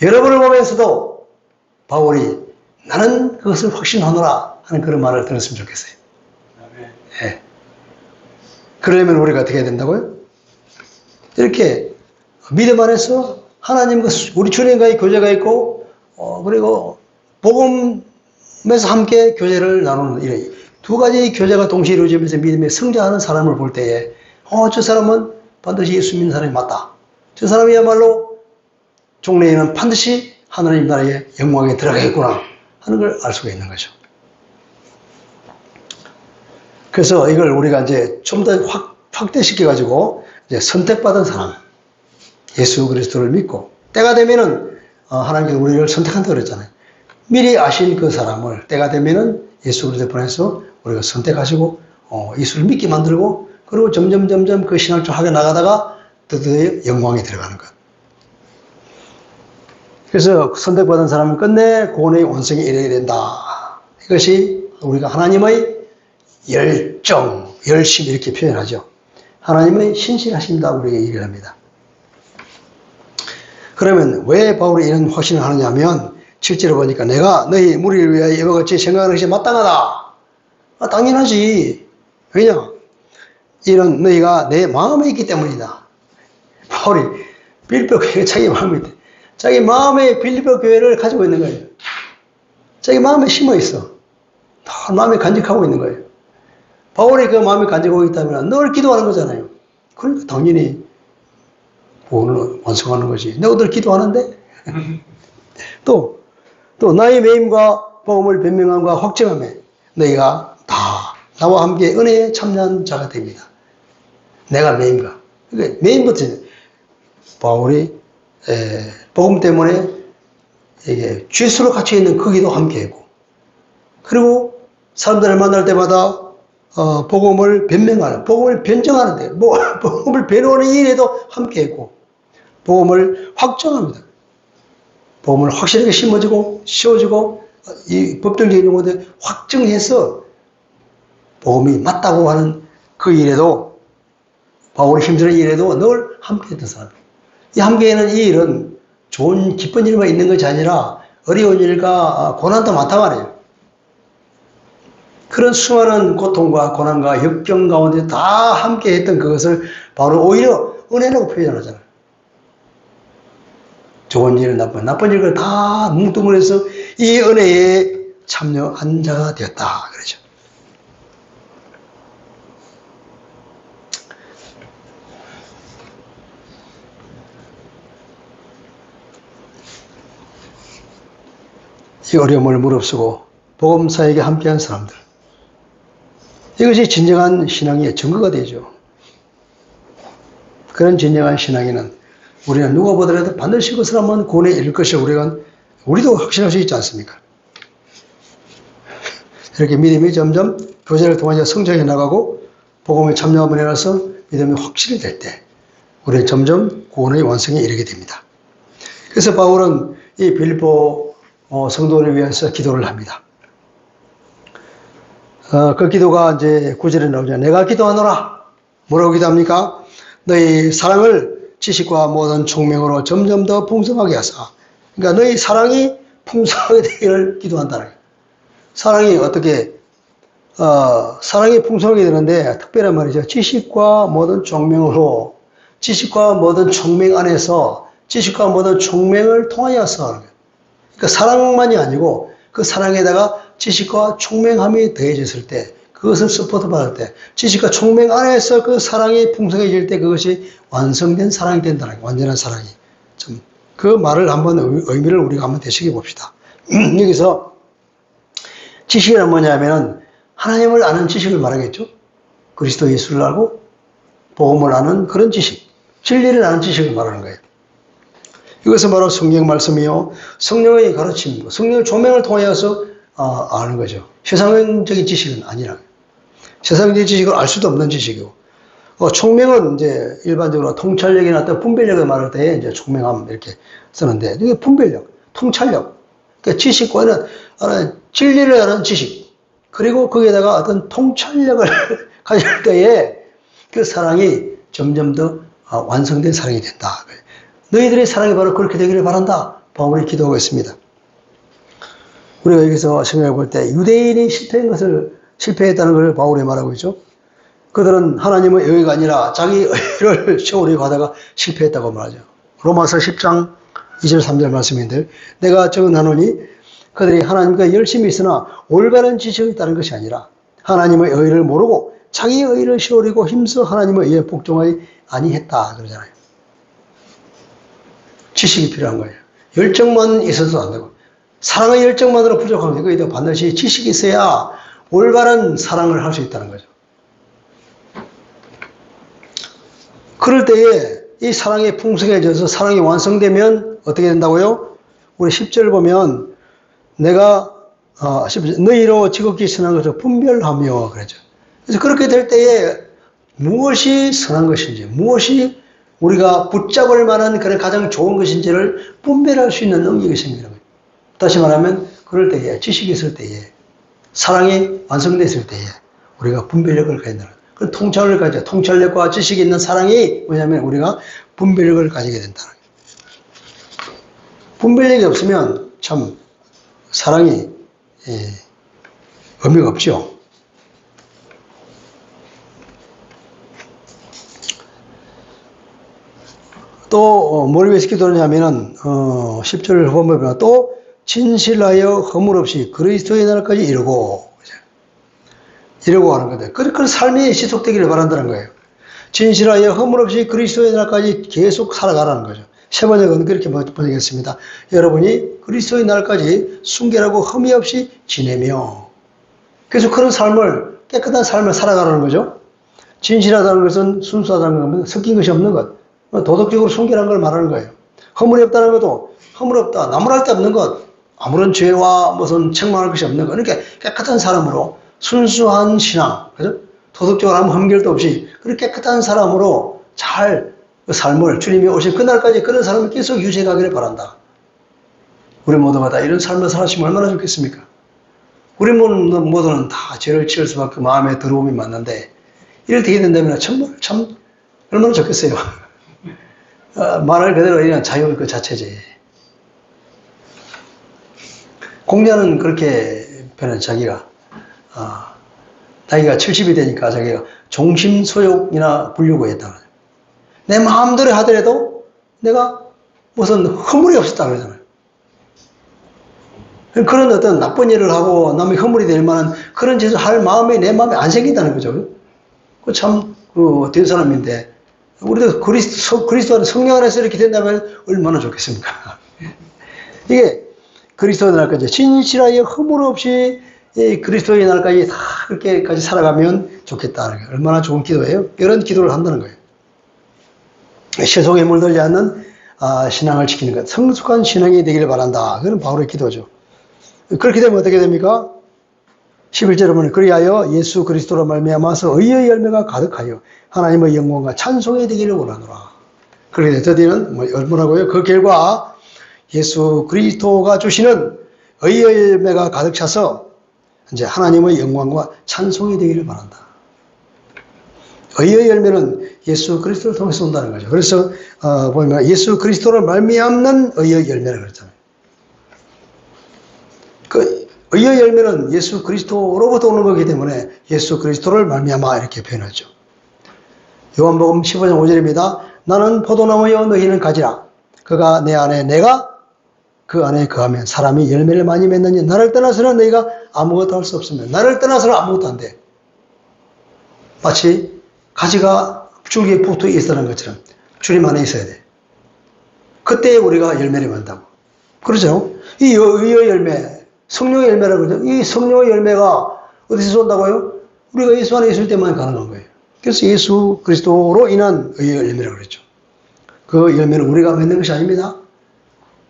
여러분을 보면서도 바울이 나는 그것을 확신하노라 하는 그런 말을 들었으면 좋겠어요. 네. 그러려면 우리가 어떻게 해야 된다고요? 이렇게 믿음 안에서 하나님과 우리 주님과의 교제가 있고, 그리고 복음에서 함께 교제를 나누는 이런 두 가지 교제가 동시에 이루어지면서 믿음에 성장하는 사람을 볼 때에, 저 사람은 반드시 예수 믿는 사람이 맞다. 저 사람이야말로 종래에는 반드시 하나님 나라의 영광에 들어가겠구나 하는 걸 알 수가 있는 거죠. 그래서 이걸 우리가 이제 좀 더 확대시켜가지고, 이제 선택받은 사람, 예수 그리스도를 믿고, 때가 되면은, 하나님께서 우리를 선택한다고 그랬잖아요. 미리 아신 그 사람을 때가 되면은 예수 그리스도 보내서 우리가 선택하시고, 예수를 믿게 만들고, 그리고 점점 그 신앙을 좀 하게 나가다가 드디어 영광에 들어가는 것. 그래서 선택받은 사람은 끝내 구원의 완성에 이르게 된다. 이것이 우리가 하나님의 열정, 열심 이렇게 표현하죠. 하나님의 신실하신다고 우리에게 얘기를 합니다. 그러면 왜 바울이 이런 확신을 하느냐 하면 7절을 보니까 내가 너희 무리를 위하여 이와 같이 생각하는 것이 마땅하다. 당연하지. 왜냐? 이런 너희가 내 마음에 있기 때문이다. 바울이 빌립보 교회가 자기 마음에 있대. 자기 마음에 빌립보 교회를 가지고 있는 거예요. 자기 마음에 심어 있어. 다 마음에 간직하고 있는 거예요. 바울이 그 마음에 간직하고 있다면 늘 기도하는 거잖아요. 그러니까 당연히 구원을 완성하는 거지. 내가 늘 기도하는데? 또 나의 매임과 복음을 변명함과 확증함에 너희가 다 나와 함께 은혜에 참여한 자가 됩니다. 내가 매임과. 그러니까 매임부터 바울이 복음 때문에 이게 죄수로 갇혀있는 그 기도 함께 했고, 그리고 사람들을 만날 때마다 복음을 변명하는, 복음을 변정하는데, 복음을 변호하는 일에도 함께 했고, 복음을 확정합니다. 복음을 확실하게 심어주고, 씌워주고, 이 법정적인 용어들 확정해서 복음이 맞다고 하는 그 일에도, 바울이 힘드는 일에도 늘 함께 했던 사람. 이 함께하는 이 일은 좋은, 기쁜 일만 있는 것이 아니라 어려운 일과 고난도 많단 말이에요. 그런 수많은 고통과 고난과 역경 가운데 다 함께 했던 그것을 바로 오히려 은혜라고 표현하잖아요. 좋은 일, 나쁜 일을 다 뭉뚱그려서 이 은혜에 참여한 자가 되었다. 그러죠. 이 어려움을 무릅쓰고 복음사에게 함께한 사람들. 이것이 진정한 신앙의 증거가 되죠. 그런 진정한 신앙에는 우리는 누가 보더라도 반드시 그 사람은 구원에 이를 것을 우리도 확신할 수 있지 않습니까? 이렇게 믿음이 점점 교제를 통해 성장해 나가고 복음에 참여함으로 인해서 믿음이 확실히 될 때 우리는 점점 구원의 완성에 이르게 됩니다. 그래서 바울은 이 빌립보 성도를 위해서 기도를 합니다. 그 기도가 이제 9절에 나오죠. 내가 기도하노라. 뭐라고 기도합니까? 너희 사랑을 지식과 모든 총명으로 점점 더 풍성하게 하사. 그러니까 너희 사랑이 풍성하게 되기를 기도한다는 거예요. 사랑이 어떻게 사랑이 풍성하게 되는데 특별한 말이죠. 지식과 모든 총명으로 지식과 모든 총명 안에서 지식과 모든 총명을 통하여서 하는 거예요. 그러니까 사랑만이 아니고 그 사랑에다가 지식과 총명함이 더해졌을 때 그것을 서포트 받을 때 지식과 총명 안에서 그 사랑이 풍성해질 때 그것이 완성된 사랑이 된다는 거예요. 완전한 사랑이. 좀 그 말을 한번 의미를 우리가 한번 되새겨 봅시다. 여기서 지식이란 뭐냐면은 하나님을 아는 지식을 말하겠죠. 그리스도 예수를 알고 복음을 아는 그런 지식, 진리를 아는 지식을 말하는 거예요. 이것은 바로 성경 말씀이요, 성령의 가르침, 성령의 조명을 통하여서 아는 거죠. 세상적인 지식은 아니라 세상적인 지식을 알 수도 없는 지식이고, 총명은 이제 일반적으로 통찰력이나 어떤 분별력을 말할 때 이제 총명함 이렇게 쓰는데, 이게 분별력, 통찰력, 그러니까 지식과는 진리를 아는 지식, 그리고 거기에다가 어떤 통찰력을 가질 때에 그 사랑이 점점 더 완성된 사랑이 된다. 너희들의 사랑이 바로 그렇게 되기를 바란다. 바울이 기도하고 있습니다. 우리가 여기서 생각해 볼 때 유대인이 실패했다는 것을 바울이 말하고 있죠. 그들은 하나님의 의가 아니라 자기 의를 세우려고 하다가 실패했다고 말하죠. 로마서 10장 2절 3절 말씀인데, 내가 적은하노니 그들이 하나님과 열심히 있으나 올바른 지식이 있다는 것이 아니라 하나님의 의를 모르고 자기 의를 세우려고 힘써 하나님의 의에 복종하지 아니했다 그러잖아요. 지식이 필요한 거예요. 열정만 있어도 안 되고, 사랑의 열정만으로 부족한 거예요. 그래도 반드시 지식이 있어야 올바른 사랑을 할 수 있다는 거죠. 그럴 때에 이 사랑이 풍성해져서 사랑이 완성되면 어떻게 된다고요? 우리 10절 보면 내가 너희로 지극히 선한 것을 분별하며 그러죠. 그래서 그렇게 될 때에 무엇이 선한 것인지, 무엇이 우리가 붙잡을 만한 그런 가장 좋은 것인지를 분별할 수 있는 능력이 생기는 거예요. 다시 말하면 그럴 때에, 지식이 있을 때에, 사랑이 완성됐을 때에 우리가 분별력을 가진다는 거예요. 그 통찰을 가져. 통찰력과 지식이 있는 사랑이 뭐냐면 우리가 분별력을 가지게 된다는 거예요. 분별력이 없으면 참 사랑이 의미가 없죠. 또 뭘 위해서 기도하냐면은 10절 보면 또 진실하여 허물 없이 그리스도의 날까지 이루고 하는 건데, 그런 삶이 지속되기를 바란다는 거예요. 진실하여 허물 없이 그리스도의 날까지 계속 살아가라는 거죠. 세 번역은 그렇게 번역했습니다. 여러분이 그리스도의 날까지 순결하고 흠이 없이 지내며, 계속 그런 삶을, 깨끗한 삶을 살아가라는 거죠. 진실하다는 것은 순수하다는 겁니다. 섞인 것이 없는 것, 도덕적으로 순결한 걸 말하는 거예요. 허물이 없다는 것도 허물 없다, 나무랄 데 없는 것, 아무런 죄와 무슨 책망할 것이 없는 것, 그러니까 깨끗한 사람으로 순수한 신앙, 그죠? 도덕적으로 아무 흠결도 없이 그렇게 깨끗한 사람으로 잘 그 삶을 주님이 오신 그날까지 그런 삶을 계속 유지해 가기를 바란다. 우리 모두가 다 이런 삶을 살았으면 얼마나 좋겠습니까? 우리 모두는 다 죄를 지을 수밖에 마음에 더러움이 많는데 이럴 때 된다면 참 얼마나 좋겠어요. 말을 그대로 이런 자유 그 자체지. 공자는 그렇게 표현한 자기가 나이가 70이 되니까 자기가 종심소욕이나 부려고 했다. 내 마음대로 하더라도 내가 무슨 허물이 없었다 그러잖아요. 그런 어떤 나쁜 일을 하고 남의 허물이 될 만한 그런 짓을 할 마음이 내 마음에 안 생긴다는 거죠. 그 참, 된 사람인데, 우리도 그리스도 안에 성령 안에서 이렇게 된다면 얼마나 좋겠습니까? 이게 그리스도의 날까지 진실하여 허물 없이 그리스도의 날까지 다 그렇게까지 살아가면 좋겠다는 거예요. 얼마나 좋은 기도예요? 이런 기도를 한다는 거예요. 세속에 물들지 않는 신앙을 지키는 것, 성숙한 신앙이 되기를 바란다. 그건 바울의 기도죠. 그렇게 되면 어떻게 됩니까? 11절에 보면 그리하여 예수 그리스도로 말미암아서 의의 열매가 가득하여 하나님의 영광과 찬송이 되기를 원하노라. 그렇게 드디어는 뭐라고요? 그 결과 예수 그리스도가 주시는 의의 열매가 가득 차서 이제 하나님의 영광과 찬송이 되기를 바란다. 의의 열매는 예수 그리스도를 통해서 온다는 거죠. 그래서 보면 예수 그리스도를 말미암는 의의 열매라고 그랬잖아요. 그 의의 열매는 예수 그리스도로부터 오는 거기 때문에 예수 그리스도를 말미암아 이렇게 표현하죠. 요한복음 15장 5절입니다. 나는 포도나무여 너희는 가지라. 그가 내 안에 내가 그 안에 거하면 사람이 열매를 많이 맺느니 나를 떠나서는 너희가 아무것도 할 수 없으면 나를 떠나서는 아무것도 안 돼. 마치 가지가 줄기에 붙어 있다는 것처럼 주님 안에 있어야 돼. 그때 우리가 열매를 맺는다고. 그렇죠? 이 의의 열매, 성령의 열매라고 그러죠. 이 성령의 열매가 어디서 온다고요? 우리가 예수 안에 있을 때만 가능한 거예요. 그래서 예수 그리스도로 인한 의의 열매라고 그랬죠. 그 열매는 우리가 맺는 것이 아닙니다.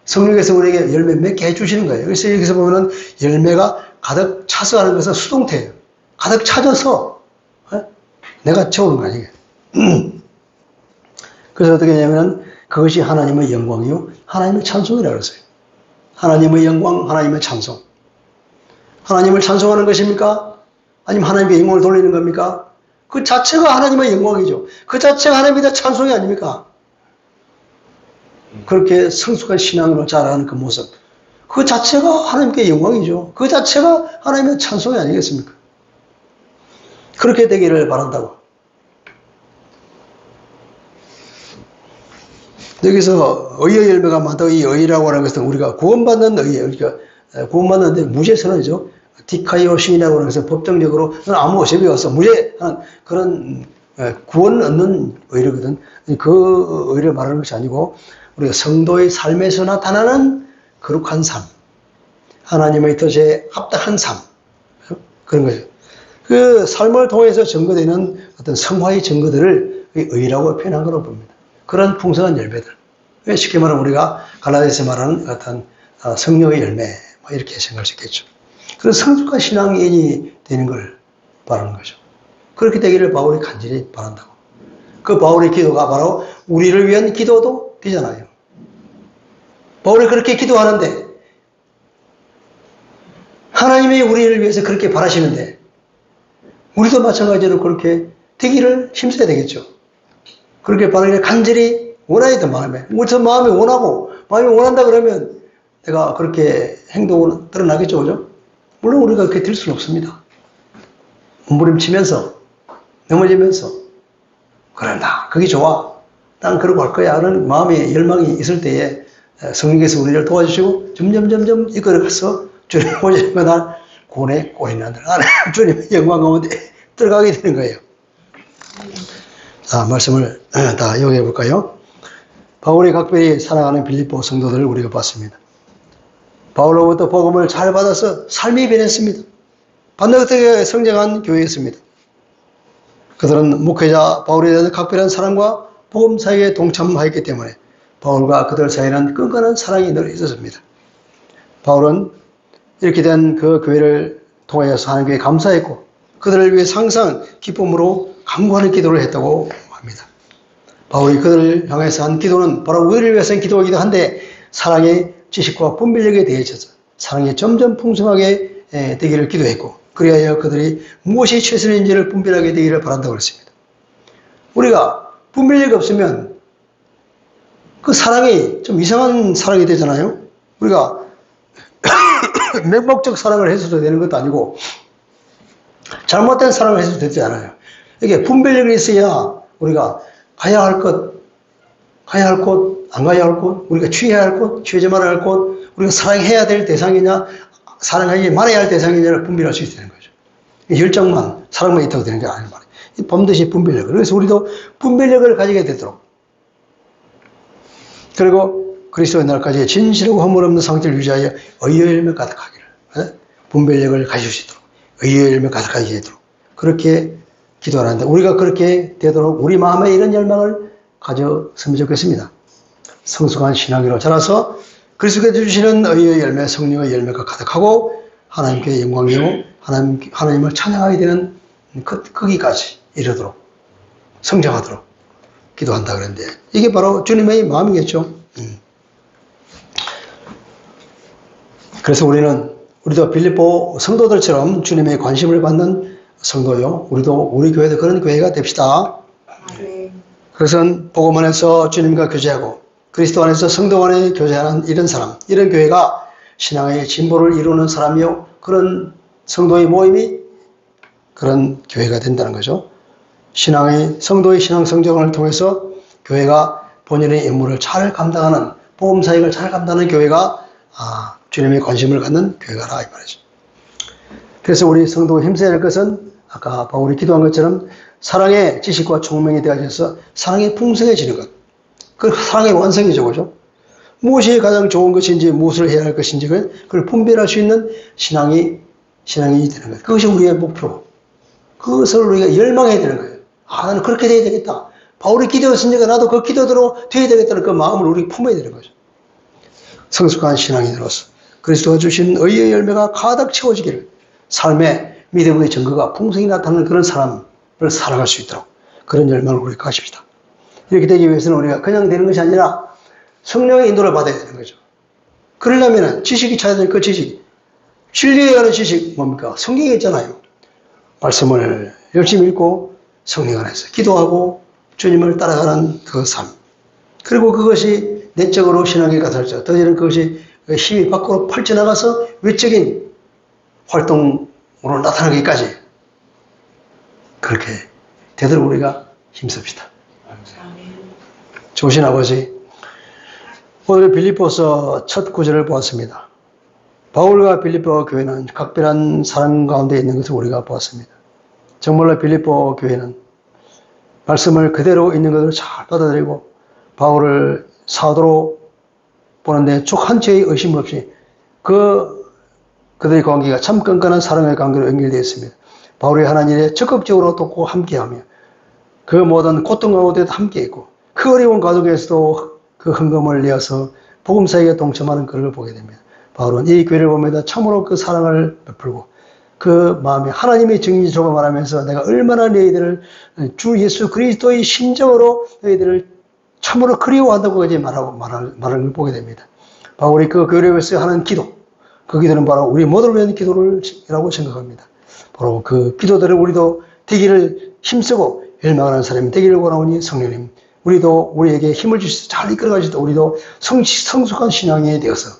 성령께서 우리에게 열매 맺게 해주시는 거예요. 그래서 여기서 보면은 열매가 가득 차서 하는 것은 수동태예요. 가득 차져서 내가 채우는 거 아니에요. 그래서 어떻게 하냐면 그것이 하나님의 영광이요 하나님의 찬송이라고 그랬어요. 하나님의 영광, 하나님의 찬송. 하나님을 찬송하는 것입니까? 아니면 하나님께 영광을 돌리는 겁니까? 그 자체가 하나님의 영광이죠. 그 자체가 하나님의 찬송이 아닙니까? 그렇게 성숙한 신앙으로 자라는 그 모습. 그 자체가 하나님께 영광이죠. 그 자체가 하나님의 찬송이 아니겠습니까? 그렇게 되기를 바란다고. 여기서 의의 열매가 많다. 이 의라고 하는 것은 우리가 구원받는 의예요. 그러니까 구원받는데 무죄 선언이죠. 디카이오 신이라고 하는 것은 법정적으로 아무 어차피 없어. 무죄한 그런 구원 얻는 의거든. 그 의를 말하는 것이 아니고 우리가 성도의 삶에서 나타나는 거룩한 삶, 하나님의 뜻에 합당한 삶, 그런 거죠. 그 삶을 통해서 증거되는 어떤 성화의 증거들을 의라고 표현한 거라고 봅니다. 그런 풍성한 열매들. 쉽게 말하면 우리가 갈라디아서 말하는 어떤 성령의 열매, 뭐 이렇게 생각할 수 있겠죠. 그래서 성숙한 신앙인이 되는 걸 바라는 거죠. 그렇게 되기를 바울이 간절히 바란다고. 그 바울의 기도가 바로 우리를 위한 기도도 되잖아요. 바울이 그렇게 기도하는데 하나님이 우리를 위해서 그렇게 바라시는데 우리도 마찬가지로 그렇게 되기를 힘써야 되겠죠. 그렇게 바라기를 간절히 원해야 돼, 마음에. 우리 마음이 원하고, 마음이 원한다 그러면 내가 그렇게 행동으로 드러나겠죠, 그죠? 물론 우리가 그렇게 될 수는 없습니다. 몸부림치면서, 넘어지면서, 그런다. 그게 좋아. 난 그러고 할 거야. 하는 마음의 열망이 있을 때에 성령께서 우리를 도와주시고 점점 이끌어가서 주님 오시면 날 고뇌 꼬리난들 안에 주님의 영광 가운데 들어가게 되는 거예요. 자, 말씀을 다 요약해 볼까요? 바울이 각별히 사랑하는 빌립보 성도들을 우리가 봤습니다. 바울로부터 복음을 잘 받아서 삶이 변했습니다. 반듯하게 성장한 교회였습니다. 그들은 목회자 바울에 대한 각별한 사랑과 복음 사역에 동참하였기 때문에 바울과 그들 사이에는 끈끈한 사랑이 늘 있었습니다. 바울은 이렇게 된 그 교회를 통하여서 하나님께 감사했고 그들을 위해 항상 기쁨으로 간구하는 기도를 했다고 합니다. 바울이 그들을 향해서 한 기도는 바로 우리를 위해서 한 기도이기도 한데 사랑의 지식과 분별력에 대해서 사랑이 점점 풍성하게 되기를 기도했고 그리하여 그들이 무엇이 최선인지를 분별하게 되기를 바란다고 했습니다. 우리가 분별력이 없으면 그 사랑이 좀 이상한 사랑이 되잖아요. 우리가 맹목적 사랑을 해서도 되는 것도 아니고 잘못된 사랑을 해서도 되지 않아요. 이게 분별력이 있어야 우리가 가야 할 것, 가야 할 곳, 안 가야 할 곳, 우리가 취해야 할 곳, 취하지 말아야 할 곳, 우리가 사랑해야 될 대상이냐, 사랑하지 말아야 할 대상이냐를 분별할 수 있다는 거죠. 열정만, 사랑만 있다고 되는 게 아니란 말이에요. 반드시 분별력을. 그래서 우리도 분별력을 가지게 되도록. 그리고 그리스도의 날까지 진실하고 허물 없는 상태를 유지하여 의의 열매 가득하기를. 분별력을 가질 수 있도록. 의의 열매 가득하게 되도록. 그렇게 기도하는데 우리가 그렇게 되도록 우리 마음에 이런 열망을 가졌으면 좋겠습니다. 성숙한 신앙으로 자라서 그리스도께서 주시는 의의 열매, 성령의 열매가 가득하고 하나님께 영광이요 하나님을 찬양하게 되는 거기까지 이르도록 성장하도록 기도한다 그랬는데 이게 바로 주님의 마음이겠죠. 그래서 우리도 빌립보 성도들처럼 주님의 관심을 받는 성도요. 우리 교회도 그런 교회가 됩시다. 그래서 복음 안에서 주님과 교제하고 그리스도 안에서 성도 안에 교제하는 이런 사람, 이런 교회가 신앙의 진보를 이루는 사람이요. 그런 성도의 모임이 그런 교회가 된다는 거죠. 성도의 신앙 성장을 통해서 교회가 본연의 임무를 잘 감당하는, 복음 사역을 잘 감당하는 교회가 주님의 관심을 갖는 교회가라 이 말이죠. 그래서 우리 성도가 힘써야 할 것은 아까 바울이 기도한 것처럼 사랑의 지식과 총명이 되어져서 사랑이 풍성해지는 것. 그 사랑의 완성이죠, 그죠? 무엇이 가장 좋은 것인지, 무엇을 해야 할 것인지, 그걸 분별할 수 있는 신앙이 되는 것. 그것이 우리의 목표. 그것을 우리가 열망해야 되는 거예요. 나는 그렇게 돼야 되겠다. 바울이 기도했으니까 나도 그 기도대로 돼야 되겠다는 그 마음을 우리 품어야 되는 거죠. 성숙한 신앙인으로서 그리스도가 주신 의의 열매가 가득 채워지기를 삶의 믿음의 증거가 풍성히 나타나는 그런 사람을 살아갈 수 있도록 그런 열망을 우리가 가집시다. 이렇게 되기 위해서는 우리가 그냥 되는 것이 아니라 성령의 인도를 받아야 되는 거죠. 그러려면 지식이 찾아야 될 그 지식, 진리에 관한 지식 뭡니까? 성경에 있잖아요. 말씀을 열심히 읽고 성령 안에서 기도하고 주님을 따라가는 그 삶. 그리고 그것이 내적으로 신앙에 가서 더이는 그것이 힘이 밖으로 펼쳐나가서 외적인 활동으로 나타나기까지 그렇게 되도록 우리가 힘씁시다. 좋으신 아버지, 오늘 빌립보서 첫 구절을 보았습니다. 바울과 빌립보 교회는 각별한 사랑 가운데 있는 것을 우리가 보았습니다. 정말로 빌립보 교회는 말씀을 그대로 있는 것을 잘 받아들이고 바울을 사도로 보는데 쭉 한치의 의심 없이 그들의 관계가 참 끈끈한 사랑의 관계로 연결되어 있습니다. 바울이 하나님 일에 적극적으로 돕고 함께하며 그 모든 고통 가운데도 함께했고 그 어려운 가족에서도 그 헌금을 내어서 복음사역에 동참하는 그를 보게 됩니다. 바울은 이 교회를 보면서 참으로 그 사랑을 베풀고 그 마음에 하나님의 정리적으로 말하면서 내가 얼마나 너희들을 주 예수 그리스도의 심정으로 너희들을 참으로 그리워한다고 이제 말하는 걸 보게 됩니다. 바울이 그 교회를 위해서 하는 기도, 그 기도는 바로 우리 모두를 위한 기도라고 생각합니다. 바로 그 기도들을 우리도 되기를 힘쓰고 열망하는 사람이 되기를 원하오니 성령님, 우리도 우리에게 힘을 주셔서 잘 이끌어가시다 우리도 성숙한 신앙이 되어서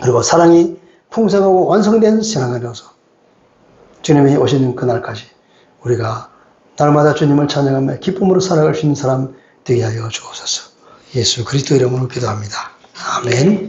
그리고 사랑이 풍성하고 완성된 신앙이 되어서 주님이 오시는 그날까지 우리가 날마다 주님을 찬양하며 기쁨으로 살아갈 수 있는 사람 되게 하여 주옵소서. 예수 그리스도 이름으로 기도합니다. 아멘.